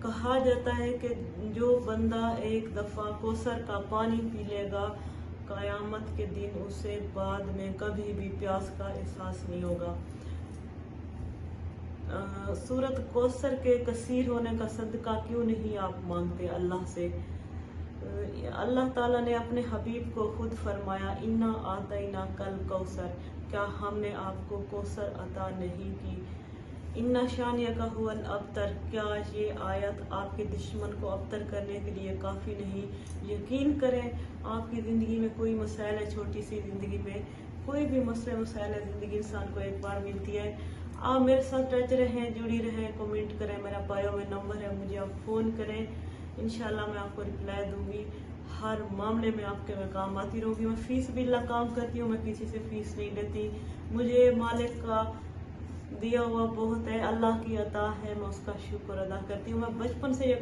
کہا جاتا ہے کہ جو بندہ ایک دفعہ کوثر کا پانی پی لے گا قیامت کے دن اسے بعد میں کبھی بھی پیاس کا احساس نہیں ہوگا۔ سورۃ کوثر کے کثیر ہونے کا صدقہ کیوں نہیں آپ مانگتے اللہ سے؟ اللہ تعالیٰ نے اپنے حبیب کو خود فرمایا انا اعطیناک الکوثر، کیا ہم نے آپ کو کوثر عطا نہیں کی؟ انا شانئک ھو الابتر، کیا یہ آیت آپ کے دشمن کو ابتر کرنے کے لیے کافی نہیں؟ یقین کریں آپ کی زندگی میں کوئی مسائل ہے، چھوٹی سی زندگی میں کوئی بھی مسائل ہے، زندگی انسان کو ایک بار ملتی ہے۔ آپ میرے ساتھ ٹچ رہیں، جڑی رہیں، کمنٹ کریں، میرا بایو میں نمبر ہے، مجھے آپ فون کریں، انشاءاللہ میں آپ کو رپلائی دوں گی۔ ہر معاملے میں آپ کے میں کام آتی رہوں گی۔ میں فیس باللہ کام کرتی ہوں، میں کسی سے فیس نہیں لیتی۔ مجھے مالک کا دیا ہوا بہت ہے، اللہ کی عطا ہے، میں اس کا شکر ادا کرتی ہوں۔ میں بچپن سے یہ